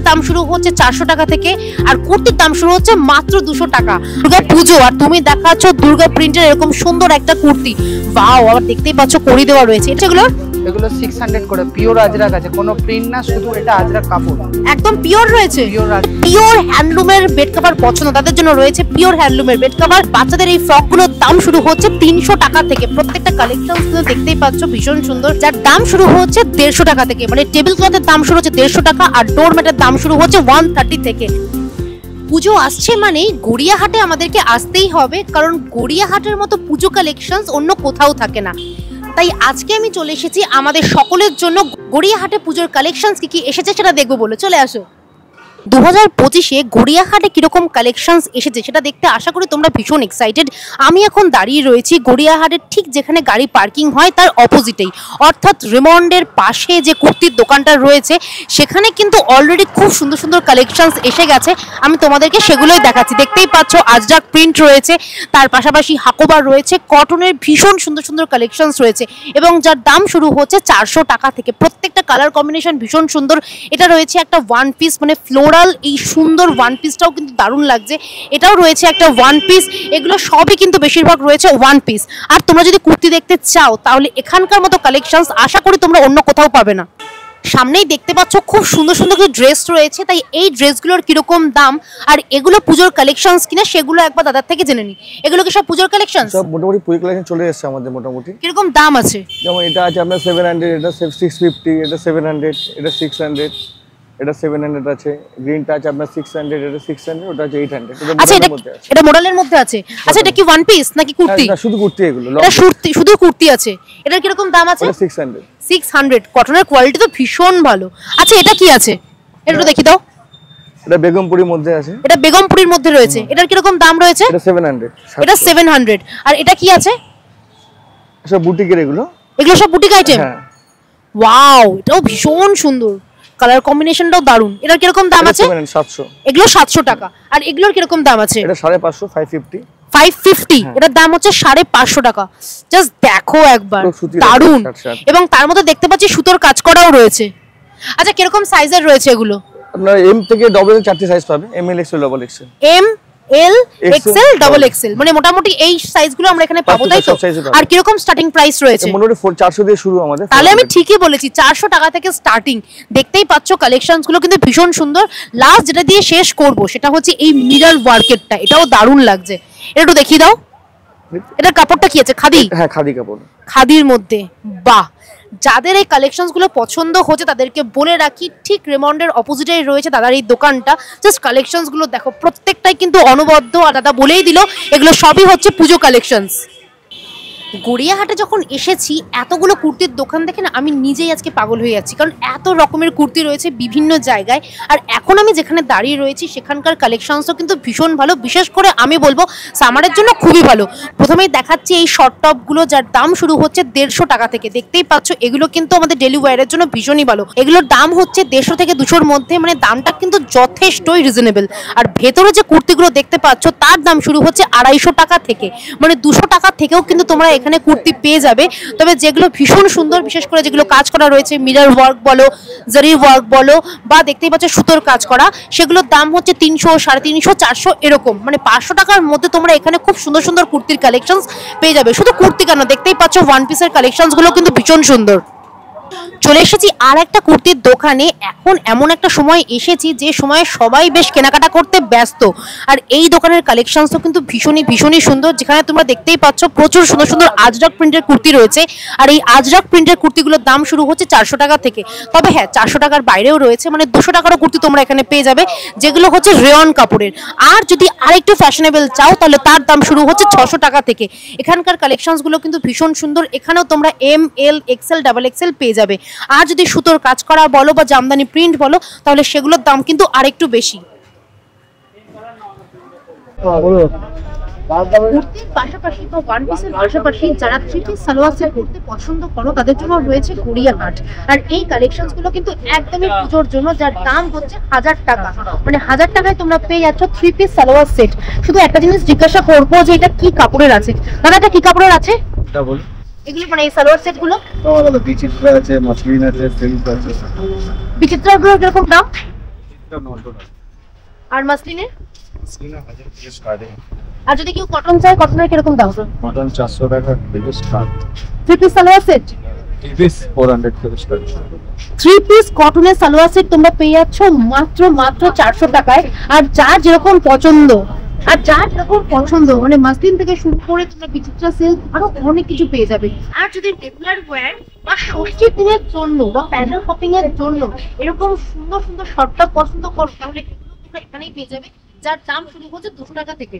দাম শুরু হচ্ছে 400 টাকা থেকে, আর কুর্তির দাম শুরু হচ্ছে মাত্র 200 টাকা। দুর্গা পুজো আর তুমি দেখাচ্ছ দুর্গা প্রিন্টের এরকম সুন্দর একটা কুর্তি, ওয়াও! আবার দেখতেই পাচ্ছ কড়ি দেওয়া রয়েছে। এগুলো 600 করে, পিওর আজরাক আছে, কোনো প্রিন্ট না, শুধু এটা আজরাক কাপড়, একদম পিওর রয়েছে। পিওর হ্যান্ডলুমের বেড কভার পছন্দ তাদের জন্য রয়েছে পিওর হ্যান্ডলুমের বেড কভার। বাচ্চাদের এই ফ্রকগুলোর দাম শুরু হচ্ছে 300 টাকা থেকে। প্রত্যেকটা কালেকশন দেখতেই পাচ্ছ ভীষণ সুন্দর, যার দাম শুরু হচ্ছে 150 টাকা থেকে। মানে টেবিল ক্লথের দাম শুরু হচ্ছে 150 টাকা, আর ডোর ম্যাটের দাম শুরু হচ্ছে 130 থেকে। পুজো আসছে মানে গড়িয়াহাটে আমাদেরকে আসতেই হবে, কারণ গড়িয়াহাটের মতো পুজো কালেকশন অন্য কোথাও থাকে না। তাই আজকে আমি চলে এসেছি আমাদের সকলের জন্য গড়িয়াহাটে পুজোর কালেকশনস কি এসেছে সেটা দেখবো বলে। চলে আসো। 2025-এ গড়িয়াহাটে কিরকম কালেকশনস এসেছে সেটা দেখতে আশা করি তোমরা ভীষণ এক্সাইটেড। আমি এখন দাঁড়িয়ে রয়েছি গড়িয়াহাটের ঠিক যেখানে গাড়ি পার্কিং হয় তার অপোজিটেই, অর্থাৎ রেমন্ডের পাশে যে কুর্তির দোকানটা রয়েছে সেখানে কিন্তু অলরেডি খুব সুন্দর সুন্দর কালেকশনস এসে গেছে। আমি তোমাদেরকে সেগুলোই দেখাচ্ছি। দেখতেই পাচ্ছ আজরাক প্রিন্ট রয়েছে, তার পাশাপাশি হাকোবার রয়েছে, কটনের ভীষণ সুন্দর সুন্দর কালেকশনস রয়েছে, এবং যার দাম শুরু হচ্ছে 400 টাকা থেকে। প্রত্যেকটা কালার কম্বিনেশন ভীষণ সুন্দর। এটা রয়েছে একটা ওয়ান পিস, মানে ফ্লোরাল এই সুন্দর ওয়ান পিসটাও কিন্তু দারুণ লাগছে। এটাও রয়েছে একটা ওয়ান পিস। এগুলো সবই কিন্তু বেশিরভাগ রয়েছে ওয়ান পিস। আর তোমরা যদি কুর্তি দেখতে চাও তাহলে এখানকার মতো কালেকশনস আশা করি তোমরা অন্য কোথাও পাবে না। সামনেই দেখতে পাচ্ছ খুব সুন্দর সুন্দর কিছু ড্রেস রয়েছে, তাই এই ড্রেসগুলোর কিরকম দাম আর এগুলো পুজোর কালেকশনস কিনা সেগুলো একবার দাদার থেকে জেনে নিই। এগুলো কি সব পুজোর কালেকশনস? সব মোটামুটি পুজোর কালেকশন চলে এসেছে আমাদের মোটামুটি। কিরকম দাম আছে? যেমন এটা আছে আপনার 700, এটা 650, এটা 700, এটা 600, এটা 700 আছে। গ্রিনটা আছে আপনার 600, এটা 600, ওটা আছে 800। আচ্ছা, এটা মডেলের মধ্যে আছে। আচ্ছা, এটা কি ওয়ান পিস নাকি কুর্তি? না, শুধু কুর্তি। এগুলো এটা শুধু কুর্তি আছে। এটার কিরকম দাম আছে? 600। কটনের কোয়ালিটি তো ভীষণ ভালো। আচ্ছা, এটা কি আছে? এটা দেখি দাও। এটা বেগমপুরির মধ্যে আছে। এটা বেগমপুরির মধ্যে রয়েছে। এটার কিরকম দাম রয়েছে? এটা 700। এটা 700। আর এটা কি আছে? সব বুটিকের। এগুলো সব বুটিক আইটেম। ওয়াও, এটাও ভীষণ সুন্দর, কালার কম্বিনেশনটাও দারুণ। এটার কিরকম দাম আছে? 700। এগুলো 700 টাকা। আর এগুলোর কিরকম দাম আছে? এটা 550, 550। 550। এটার দাম হচ্ছে 550 টাকা। জাস্ট দেখো একবার, দারুণ। এবং তার মধ্যে দেখতে পাচ্ছি সুতোর কাজ করাও রয়েছে। আচ্ছা, কিরকম সাইজের রয়েছে এগুলো? আপনার এম থেকে ডবল চারটি সাইজ পাবে। M L XL double XL. M L XL double XL, মানে মোটামুটি এই সাইজগুলো আমরা এখানে পাবো, তাই তো? আর কিরকম স্টার্টিং প্রাইস রয়েছে? মোটামুটি 400 দিয়ে শুরু আমাদের। তাহলে আমি ঠিকই বলেছি, 400 টাকা থেকে স্টার্টিং। দেখতেই পাচ্ছ কালেকশনস গুলো কিন্তু ভীষণ সুন্দর। লাস্ট যেটা দিয়ে শেষ করব সেটা হচ্ছে এই মিরর ওয়ার্কেরটা। এটাও দারুণ লাগছে। এটা একটু দেখিয়ে দাও। এটার কাপড়টা কি আছে? খাদি? হ্যাঁ, খাদি কাপড়। খাদির মধ্যে, বাহ! যাদের এই কালেকশনস গুলো পছন্দ হচ্ছে তাদেরকে বলে রাখি, ঠিক রেমন্ডের অপোজিটেই রয়েছে দাদার এই দোকানটা। জাস্ট কালেকশনস গুলো দেখো, প্রত্যেকটাই কিন্তু অনবদ্য। আর দাদা বলেই দিল এগুলো সবই হচ্ছে পুজো কালেকশনস। গড়িয়াহাটে যখন এসেছি এতগুলো কুর্তির দোকান দেখে না আমি নিজেই আজকে পাগল হয়ে যাচ্ছি, কারণ এত রকমের কুর্তি রয়েছে বিভিন্ন জায়গায়। আর এখন আমি যেখানে দাঁড়িয়ে রয়েছি সেখানকার কালেকশনসও কিন্তু ভীষণ ভালো। বিশেষ করে আমি বলবো সামারের জন্য খুবই ভালো। প্রথমেই দেখাচ্ছি এই শর্ট টপগুলো, যার দাম শুরু হচ্ছে 150 টাকা থেকে। দেখতেই পাচ্ছ এগুলো কিন্তু আমাদের ডেলি ওয়্যারের জন্য ভীষণই ভালো। এগুলোর দাম হচ্ছে 150 থেকে 200-র মধ্যে, মানে দামটা কিন্তু যথেষ্টই রিজনেবল। আর ভেতরে যে কুর্তিগুলো দেখতে পাচ্ছ তার দাম শুরু হচ্ছে 250 টাকা থেকে, মানে 200 টাকা থেকেও কিন্তু তোমরা এখানে কুর্তি পেয়ে যাবে। তবে যেগুলো ভীষণ সুন্দর, বিশেষ করে যেগুলো কাজ করা রয়েছে, মিরর ওয়ার্ক বলো, জারি ওয়ার্ক বলো, বা দেখতেই পাচ্ছ সুতোর কাজ করা, সেগুলোর দাম হচ্ছে 300, 350, 400 এরকম। মানে 500 টাকার মধ্যে তোমরা এখানে খুব সুন্দর সুন্দর কুর্তির কালেকশনস পেয়ে যাবে। শুধু কুর্তি কেন, দেখতেই পাচ্ছ ওয়ান পিসের কালেকশনস গুলো কিন্তু ভীষণ সুন্দর। চলে এসেছি আর একটা কুর্তির দোকানে। এখন এমন একটা সময় এসেছি যে সময়ে সবাই বেশ কেনাকাটা করতে ব্যস্ত। আর এই দোকানের কালেকশনসও কিন্তু ভীষণই সুন্দর, যেখানে তোমরা দেখতেই পাচ্ছ প্রচুর সুন্দর সুন্দর আজরাক প্রিন্টের কুর্তি রয়েছে। আর এই আজরাক প্রিন্টের কুর্তিগুলোর দাম শুরু হচ্ছে 400 টাকা থেকে। তবে হ্যাঁ, 400 টাকার বাইরেও রয়েছে, মানে 200 টাকারও কুর্তি তোমরা এখানে পেয়ে যাবে, যেগুলো হচ্ছে রেয়ন কাপড়ের। আর যদি আরেকটু ফ্যাশনেবল চাও তাহলে তার দাম শুরু হচ্ছে 600 টাকা থেকে। এখানকার কালেকশনসগুলো কিন্তু ভীষণ সুন্দর। এখানেও তোমরা M L XL double XL পেয়ে যাবে। আর যদি সুতোর কাজ করা বলো বা জামদানি প্রিন্ট বলো তাহলে সেগুলোর দাম কিন্তু আরেকটু বেশি। কুর্তির পাশাপাশি বা ওয়ান পিসের পাশাপাশি যারা থ্রি পিস সালোয়ার সেট পরতে পছন্দ করো তাদের জন্য রয়েছে গড়িয়াহাট। আর এই কালেকশনস গুলো কিন্তু একদমই পুজোর জন্য, যার দাম হচ্ছে 1000 টাকা। মানে 1000 টাকায় তোমরা পেয়ে যাচ্ছ থ্রি পিস সালোয়ার সেট। শুধু একটা জিনিস জিজ্ঞাসা করবো যে এটা কি কাপড়ের আছে? দাদা, এটা কি কাপড়ের আছে? এগুলো মানে এই সালোয়ার সেট গুলো বিচিত্রা আছে, মাসলিন আছে, সিল্ক আছে। বিচিত্রাগুলো কিরকম দাম? এটা নটন আছে। আর মাসলিনের? মাসলিনের 1000 থেকে স্টার্ট। আর যদি কেউ কটন চায়, কটনের কিরকম দাম? কটন 400 টাকা থেকে start. 3 piece salwar set 3 piece 400 থেকে স্টার্ট। 3 পিস কটনের সালোয়ার সেট তোমরা পেয়ে যাচ্ছ মাত্র 400 টাকায়। আর যার যেরকম পছন্দ, মানে মাসলিন থেকে শুরু করে তোমরা বিচিত্রা সিল্ক আরো অনেক কিছু পেয়ে যাবে। আর যদি রেগুলার ওয়্যার বা ষষ্ঠীর দিনের জন্য বা প্যান্ডেল শপিং এর জন্য এরকম সুন্দর সুন্দর শর্টটা পছন্দ করো, তাহলে এগুলো তোমরা এখানেই পেয়ে যাবে, যার দাম শুরু হচ্ছে 200 টাকা থেকে।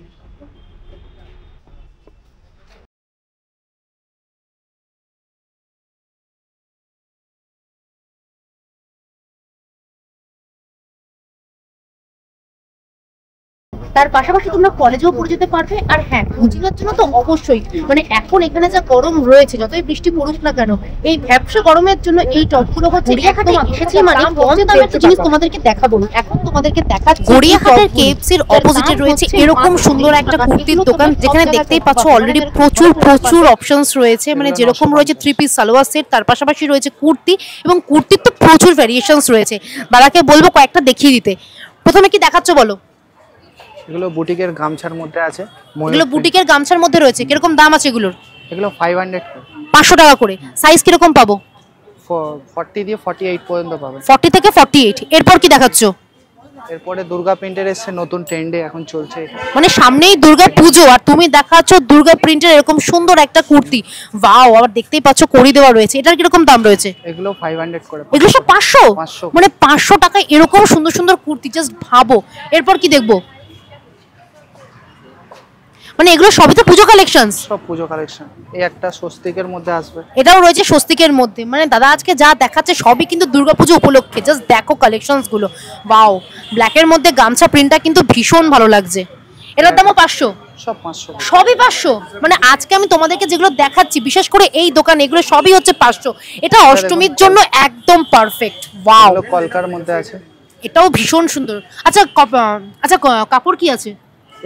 তার পাশাপাশি তোমরা কলেজেও পড়ে যেতে পারবে। আর হ্যাঁ, কোচিংয়ের জন্য তো অবশ্যই, মানে এখন এখানে যা গরম রয়েছে, যতই বৃষ্টি পড়ুক না কেন, এই ভ্যাপসা গরমের জন্য এই টপগুলো হচ্ছে গড়িয়াহাটে এসেছি মানে কম দামে একটা জিনিস তোমাদেরকে দেখাবো। এখন তোমাদেরকে দেখাচ্ছি গড়িয়াহাটের কেএফসির অপোজিটে রয়েছে এরকম সুন্দর একটা কুর্তির দোকান, যেখানে দেখতেই পাচ্ছ অলরেডি প্রচুর অপশনস রয়েছে। মানে যেরকম রয়েছে 3 পিস সালোয়ার সেট, তার পাশাপাশি রয়েছে কুর্তি, এবং কুর্তির তো প্রচুর ভ্যারিয়েশনস রয়েছে। দাদাকে বলবো কয়েকটা দেখিয়ে দিতে। প্রথমে কি দেখাচ্ছ বলো? এগুলো বুটিকের গামছার মধ্যে আছে। এগুলো বুটিকের গামছার মধ্যে রয়েছে, কিরকম দাম আছে এগুলোর? এগুলো 500 500 টাকা করে। সাইজ কিরকম পাবো? 40 দিয়ে 48 পর্যন্ত পাবে। 40 থেকে 48। এরপর কি দেখাচ্ছ? এরপরে দুর্গা প্রিন্টের এসছে নতুন ট্রেন্ডে, এখন চলছে এটা। মানে সামনেই দুর্গা পুজো আর তুমি দেখাচ্ছ দুর্গা প্রিন্টের এরকম সুন্দর একটা কুর্তি। ওয়াও, আবার দেখতেই পাচ্ছ কড়ি দেওয়া রয়েছে। এটার কিরকম দাম রয়েছে? এগুলো 500 করে। এগুলো সব 500? মানে 500 টাকায় এরকম সুন্দর সুন্দর কুর্তি, জাস্ট ভাবো। এরপর কি দেখবো? মানে এগুলো সবই তো পুজো কালেকশন, সব পুজো কালেকশন। এই একটা স্বস্তিকের মধ্যে আসবে, এটাও রয়েছে স্বস্তিকের মধ্যে। মানে দাদা আজকে যা দেখাচ্ছে সবই কিন্তু দুর্গাপুজো উপলক্ষে। জাস্ট দেখো কালেকশনস গুলো, ওয়াও। ব্ল্যাকের মধ্যে গামছা প্রিন্টটা কিন্তু ভীষণ ভালো লাগছে। এটার দামও 500? সব 500, সবই 500? মানে আজকে আমি তোমাদেরকে যেগুলো দেখাচ্ছি, বিশেষ করে এই দোকান, এগুলো সবই হচ্ছে 500। এটা অষ্টমীর জন্য একদম পারফেক্ট। ওয়াও, কলকার মধ্যে আছে, এটাও ভীষণ সুন্দর। আচ্ছা আচ্ছা, কাপড় কি আছে?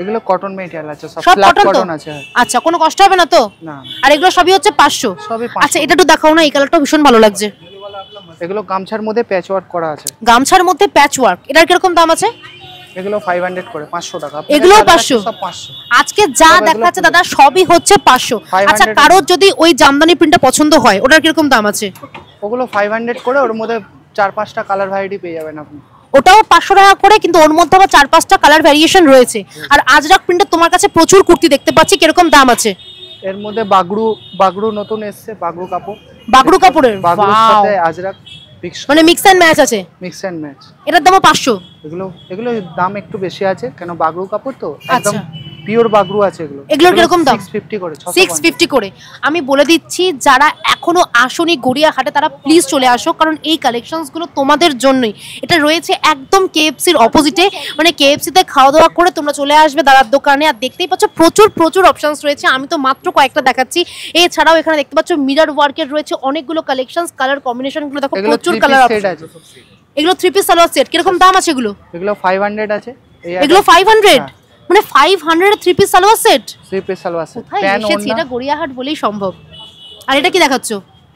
এগুলো কটন মেটেরিয়াল আছে, সব সব ফ্ল্যাট কটন কটন আছে। আচ্ছা, কোনো কষ্ট হবে না তো? না। আর এগুলো সবই হচ্ছে 500? সবই 500। আচ্ছা, এটা একটু দেখাও না, এই কালারটাও ভীষণ ভালো লাগছে। এগুলো গামছার মধ্যে প্যাচ ওয়ার্ক করা আছে। গামছার মধ্যে প্যাচ ওয়ার্ক, এটার কিরকম দাম আছে? এগুলো 500 করে, 500 টাকা। এগুলো 500? সব 500। আজকে যা দেখাচ্ছে দাদা সবই হচ্ছে 500। আচ্ছা, কারোর যদি ওই জামদানি প্রিন্টটা পছন্দ হয়, ওটার কিরকম দাম আছে? ওগুলো 500 করে, ওর মধ্যে 4-5টা কালার ভ্যারাইটি পেয়ে যাবেন আপনি। ওটাও 500 টাকা করে, কিন্তু ওর মধ্যে আবার 4-5টা কালার ভ্যারিয়েশন রয়েছে। আর আজরাক প্রিন্টে তোমার কাছে প্রচুর কুর্তি দেখতে পাচ্ছি, কিরকম দাম আছে? এর মধ্যে বাগড়ু নতুন এসেছে, বাগড়ু কাপড়। বাগড়ু কাপড়ের? বাগড়ুর সাথে আজরাক মানে মিক্স এন্ড ম্যাচ আছে? Mix and match. এটার দামও 500? এগুলো দাম একটু বেশি আছে, কেন বাগড়ু কাপড় তো, একদম পিওর বাগড়ু আছে। এগুলোর কিরকম দাম? 650 করে। 650 করে। আমি বলে দিচ্ছি, যারা এখনো আসনি গড়িয়াহাটে, তারা প্লিজ চলে আসো, কারণ এই কালেকশনস গুলো তোমাদের জন্যই। এটা রয়েছে একদম কেএফসির অপোজিটে। মানে কেএফসি তে খাওয়া দাওয়া করে তোমরা চলে আসবে দাদার দোকানে। আর দেখতেই পাচ্ছ প্রচুর অপশনস রয়েছে, আমি তো মাত্র কয়েকটা দেখাচ্ছি। এছাড়াও এখানে দেখতে পাচ্ছ মিরর ওয়ার্কের রয়েছে অনেকগুলো কালেকশনস। কালার কম্বিনেশন গুলো দেখো, প্রচুর কালার অপশন আছে। এগুলো 3 পিস সালোয়ার সেট, কিরকম দাম আছে এগুলো? এগুলো 500 আছে। এগুলো 500? মানে 500 এ 3 piece salwar set? 3 piece salwar set. এটা গড়িয়াহাট বলেই সম্ভব। আর এটা কি দেখাচ্ছ?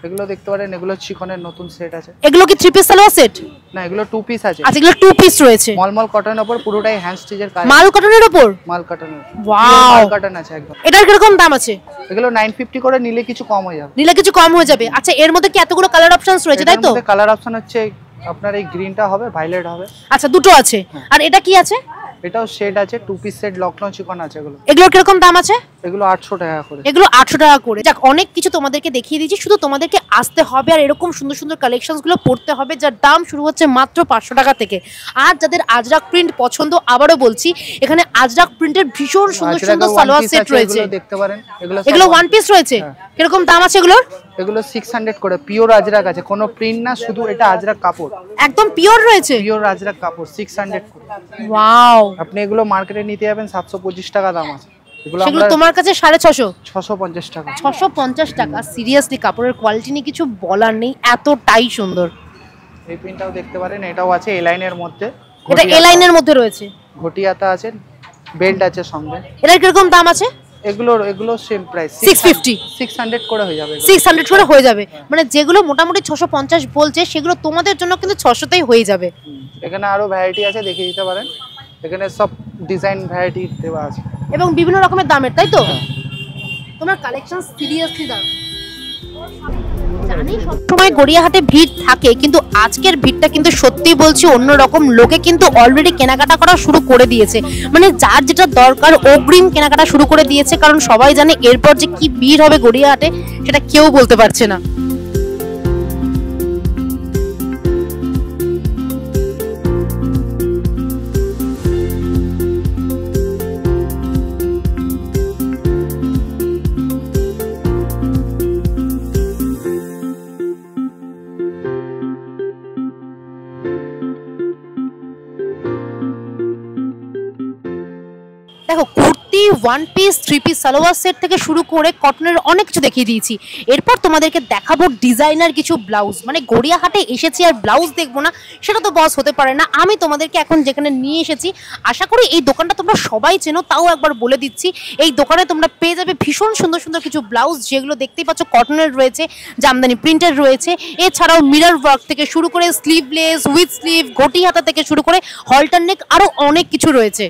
এগুলো দেখতে পারেন, এগুলো চিকনের নতুন সেট আছে। এগুলো কি 3 পিস সালোয়ার সেট? না, এগুলো 2 পিস আছে। আচ্ছা, এগুলো 2 পিস রয়েছে। মলমল কটনের উপর, পুরোটাই হ্যান্ড স্টিচের কাজ। মাল কটনের উপর? মাল কটনের। ওয়াও, মাল কটন আছে একদম। এটার কিরকম দাম আছে? এগুলো 950 করে, নিলে কিছু কম হয়ে যাবে। আচ্ছা, এর মধ্যে কি এতগুলো কালার অপশনস রয়েছে, তাই তো? এর মধ্যে কালার অপশন হচ্ছে আপনার এই গ্রিনটা হবে, ভায়োলেট হবে। আচ্ছা, দুটো আছে। আর এটা কি আছে? এটাও সেট আছে, 2 পিস সেট, লকনো চিকন আছে। এগুলোর কিরকম দাম আছে? এগুলো 800 টাকা করে। এগুলো 800 টাকা করে। যাক, অনেক কিছু তোমাদেরকে দেখিয়ে দিয়েছি, শুধু তোমাদেরকে আসতে হবে আর এরকম সুন্দর সুন্দর কালেকশনস গুলো পড়তে হবে, যার দাম শুরু হচ্ছে মাত্র 500 টাকা থেকে। আর যাদের আজরাক প্রিন্ট পছন্দ, আবারও বলছি, এখানে আজরাক প্রিন্টের ভীষণ সুন্দর সুন্দর সালোয়ার সেট রয়েছে। দেখতে পারেন, এগুলো 1 পিস রয়েছে। কিরকম দাম আছে এগুলোর? এগুলো 600 করে, পিওর আজরাক আছে, কোনো প্রিন্ট না, শুধু এটা আজরাক কাপড়, একদম পিওর রয়েছে। পিওর আজরাক কাপড় 600 করে। ওয়াও, আপনি এগুলো মার্কেটে নিতে যাবেন 725 টাকা দাম আছে। সেগুলো তোমার কাছে 650? 650 টাকা। 650 টাকা। সিরিয়াসলি কাপড়ের কোয়ালিটি নিয়ে কিছু বলার নেই, এতটাই সুন্দর। এই প্রিন্টটাও দেখতে পারেন, এটাও আছে এ লাইনের মধ্যে। এটা এ লাইনের মধ্যে রয়েছে, ঘটিয়াতা আছে, বেল্ট আছে সঙ্গে। এটার কিরকম দাম আছে? এগুলো সেম প্রাইস 650 600 করে হয়ে যাবে 600 করে হয়ে যাবে, মানে যেগুলো মোটামুটি 650 বলছে সেগুলো তোমাদের জন্য কিন্তু 600তেই হয়ে যাবে। এখানে আরো ভ্যারাইটি আছে, দেখিয়ে দিতে পারেন, এখানে সব ডিজাইন ভ্যারাইটি দেওয়া আছে এবং বিভিন্ন রকমের দামের, তাই তো? তোমার কালেকশন সিরিয়াসলি দাম। জানি সবসময় গড়িয়াহাটে ভিড় থাকে, কিন্তু আজকের ভিড়টা কিন্তু সত্যি বলছি অন্যরকম। লোকে কিন্তু অলরেডি কেনাকাটা করা শুরু করে দিয়েছে, মানে যার যেটা দরকার অগ্রিম কেনাকাটা শুরু করে দিয়েছে, কারণ সবাই জানে এরপর যে কি ভিড় হবে গড়িয়াহাটে সেটা কেউ বলতে পারছে না। দেখো kurti, one piece, three piece salwar set থেকে শুরু করে কটনের অনেক কিছু দেখিয়ে দিয়েছি। এরপর তোমাদেরকে দেখাবো ডিজাইনার কিছু ব্লাউজ। মানে গড়িয়াহাটে এসেছি আর ব্লাউজ দেখবো না সেটা তো বস হতে পারে না। আমি তোমাদেরকে এখন যেখানে নিয়ে এসেছি, আশা করি এই দোকানটা তোমরা সবাই চেনো, তাও একবার বলে দিচ্ছি। এই দোকানে তোমরা পেয়ে যাবে ভীষণ সুন্দর সুন্দর কিছু ব্লাউজ, যেগুলো দেখতেই পাচ্ছ কটনের রয়েছে, জামদানি প্রিন্টের রয়েছে, এছাড়াও মিরর ওয়ার্ক থেকে শুরু করে স্লিভলেস, উইথ স্লিভ, ঘটি হাতা থেকে শুরু করে হলটার নেক, আরও অনেক কিছু রয়েছে।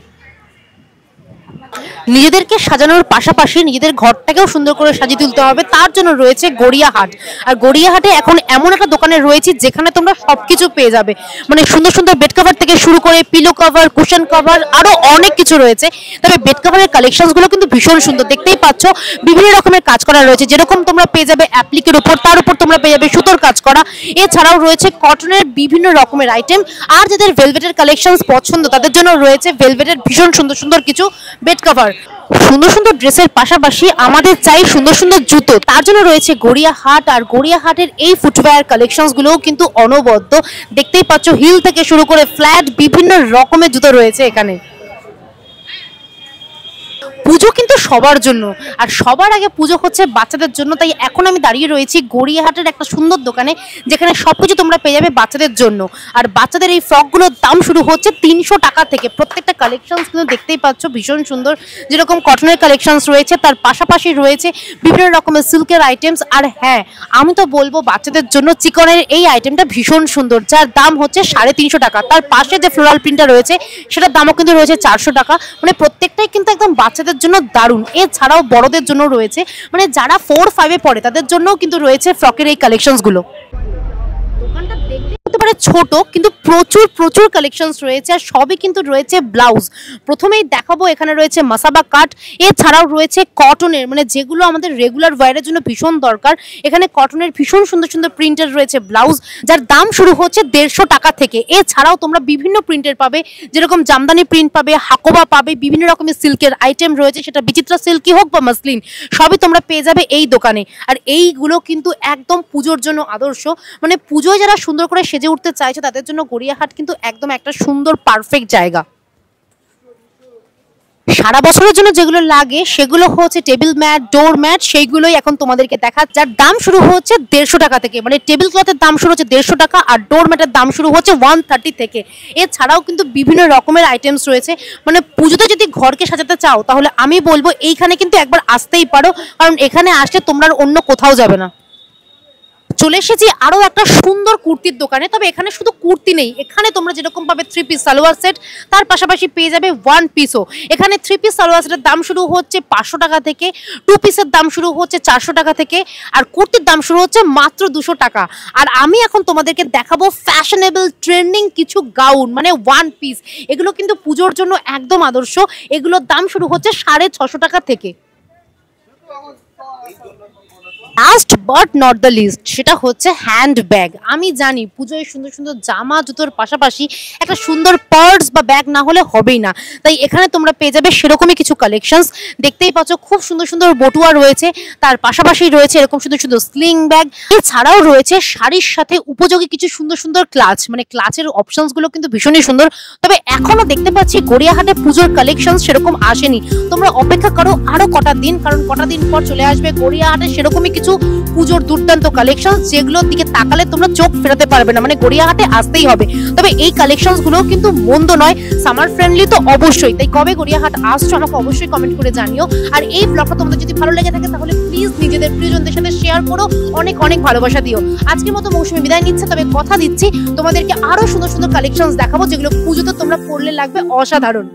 নিজেদেরকে সাজানোর পাশাপাশি নিজেদের ঘরটাকেও সুন্দর করে সাজিয়ে তুলতে হবে, তার জন্য রয়েছে গড়িয়াহাট। আর গড়িয়াহাটে এখন এমন একটা দোকানে রয়েছে যেখানে তোমরা সবকিছু পেয়ে যাবে, মানে সুন্দর সুন্দর বেড কভার থেকে শুরু করে পিলো কভার, কুশন কভার, আরো অনেক কিছু রয়েছে। তবে বেড কভারের কালেকশনসগুলো কিন্তু ভীষণ সুন্দর, দেখতেই পাচ্ছ বিভিন্ন রকমের কাজ করা রয়েছে। যেরকম তোমরা পেয়ে যাবে অ্যাপ্লিকের উপর, তার উপর তোমরা পেয়ে যাবে সুতোর কাজ করা, এছাড়াও রয়েছে কটনের বিভিন্ন রকমের আইটেম। আর যাদের ভেলভেটের কালেকশনস পছন্দ তাদের জন্য রয়েছে ভেলভেটের ভীষণ সুন্দর সুন্দর কিছু বেড কভার। সুন্দর সুন্দর ড্রেসের পাশাপাশি আমাদের চাই সুন্দর সুন্দর জুতো, তার জন্য রয়েছে গড়িয়াহাট। আর গড়িয়াহাটের এই ফুটওয়্যার কালেকশনসগুলোও কিন্তু অনবদ্য, দেখতেই পাচ্ছ হিল থেকে শুরু করে ফ্ল্যাট বিভিন্ন রকমের জুতো রয়েছে এখানে। পুজো কিন্তু সবার জন্য, আর সবার আগে পুজো হচ্ছে বাচ্চাদের জন্য। তাই এখন আমি দাঁড়িয়ে রয়েছি গড়িয়াহাটের একটা সুন্দর দোকানে, যেখানে সবকিছু তোমরা পেয়ে যাবে বাচ্চাদের জন্য। আর বাচ্চাদের এই ফ্রকগুলোর দাম শুরু হচ্ছে 300 টাকা থেকে। প্রত্যেকটা কালেকশনস কিন্তু দেখতেই পাচ্ছ ভীষণ সুন্দর, যেরকম কটনের কালেকশনস রয়েছে, তার পাশাপাশি রয়েছে বিভিন্ন রকমের সিল্কের আইটেমস। আর হ্যাঁ, আমি তো বলবো বাচ্চাদের জন্য চিকনের এই আইটেমটা ভীষণ সুন্দর, যার দাম হচ্ছে 350 টাকা। তার পাশে যে ফ্লোরাল প্রিন্টটা রয়েছে সেটার দামও কিন্তু রয়েছে 400 টাকা। মানে প্রত্যেকটাই কিন্তু একদম বাচ্চাদের জন্য দারুণ। এছাড়াও বড়দের জন্য রয়েছে, মানে যারা 4-5-এ পড়ে তাদের জন্যও কিন্তু রয়েছে ফ্রকের এই কালেকশনসগুলো। দোকানটা দেখতে হতে পারে ছোট, কিন্তু প্রচুর প্রচুর কালেকশনস রয়েছে, আর সবই কিন্তু রয়েছে ব্লাউজ। প্রথমেই দেখাবো এখানে রয়েছে মাসাবা কাট, এছাড়াও রয়েছে কটনের, মানে যেগুলো আমাদের রেগুলার ওয়্যারের জন্য ভীষণ দরকার। এখানে কটনের ভীষণ সুন্দর সুন্দর প্রিন্টের রয়েছে ব্লাউজ, যার দাম শুরু হচ্ছে 150 টাকা থেকে। এছাড়াও তোমরা বিভিন্ন প্রিন্টের পাবে, যেরকম জামদানি প্রিন্ট পাবে, হাকোবা পাবে, বিভিন্ন রকমের সিল্কের আইটেম রয়েছে, সেটা বিচিত্রা সিল্কই হোক বা মাসলিন, সবই তোমরা পেয়ে যাবে এই দোকানে। আর এইগুলো কিন্তু একদম পুজোর জন্য আদর্শ, মানে পুজোয় যারা সুন্দর করে সেজে উঠতে চাইছে তাদের জন্য গড়িয়াহাট কিন্তু একদম একটা সুন্দর পারফেক্ট জায়গা। সারা বছরের জন্য যেগুলো লাগে সেগুলো হচ্ছে টেবিল ম্যাট, ডোর ম্যাট, সেইগুলোই এখন তোমাদেরকে দেখা, যার দাম শুরু হচ্ছে 150 টাকা থেকে। মানে টেবিল ক্লথের দাম শুরু হচ্ছে 150 টাকা, আর ডোর ম্যাটের দাম শুরু হচ্ছে 130 থেকে। এছাড়াও কিন্তু বিভিন্ন রকমের আইটেমস রয়েছে। মানে পুজোতে যদি ঘরকে সাজাতে চাও তাহলে আমি বলবো এইখানে কিন্তু একবার আসতেই পারো, কারণ এখানে আসলে তোমরা অন্য কোথাও যাবে না। চলে এসেছি আরো একটা সুন্দর কুর্তির দোকানে। তবে এখানে শুধু কুর্তি নেই, এখানে তোমরা যেরকম পাবে 3 পিস সালোয়ার সেট, তার পাশাপাশি পেয়ে যাবে 1 পিসও। এখানে 3 পিস সালোয়ার সেটের দাম শুরু হচ্ছে 500 টাকা থেকে, 2 পিসের দাম শুরু হচ্ছে 400 টাকা থেকে, আর কুর্তির দাম শুরু হচ্ছে মাত্র 200 টাকা। আর আমি এখন তোমাদেরকে দেখাবো ফ্যাশনেবল ট্রেন্ডিং কিছু গাউন, মানে 1 পিস। এগুলো কিন্তু পুজোর জন্য একদম আদর্শ। এগুলোর দাম শুরু হচ্ছে 650 টাকা থেকে। Last but not the least, সেটা হচ্ছে হ্যান্ড ব্যাগ। আমি জানি পুজোয় সুন্দর সুন্দর জামা জুতোর পাশাপাশি একটা সুন্দর পার্স বা ব্যাগ না হলে হবেই না, তাই এখানে তোমরা পেয়ে যাবে সেরকমই কিছু কালেকশনস। দেখতেই পাচ্ছ খুব সুন্দর সুন্দর বটুয়া রয়েছে, তার পাশাপাশি রয়েছে এরকম সুন্দর সুন্দর স্লিং ব্যাগ। এছাড়াও রয়েছে শাড়ির সাথে উপযোগী কিছু সুন্দর সুন্দর ক্লাচ, মানে ক্লাচের অপশনসগুলো কিন্তু ভীষণই সুন্দর। তবে এখনো দেখতে পাচ্ছি গড়িয়াহাটে পুজোর কালেকশন সেরকম আসেনি, তোমরা অপেক্ষা করো আরো কটা দিন, কারণ কটা দিন পর চলে আসবে গড়িয়াহাটে সেরকমই কিছু কিছু পুজোর দুর্দান্ত কালেকশন, যেগুলোর দিকে তাকালে তোমরা চোখ ফেরাতে পারবে না, মানে গড়িয়াহাটে আসতেই হবে। তবে এই কালেকশন গুলো কিন্তু মন্দ নয়, সামার ফ্রেন্ডলি তো অবশ্যই। তাই কবে গড়িয়াহাট আসছো আমাকে অবশ্যই কমেন্ট করে জানিও। আর এই ব্লগটা তোমাদের যদি ভালো লেগে থাকে তাহলে প্লিজ নিজেদের প্রিয়জনদের সাথে শেয়ার করো, অনেক অনেক ভালোবাসা দিও। আজকের মতো মৌসুমী বিদায় নিচ্ছে, তবে কথা দিচ্ছি তোমাদেরকে আরো সুন্দর সুন্দর কালেকশন দেখাবো, যেগুলো পুজোতে তোমরা পরলে লাগবে অসাধারণ।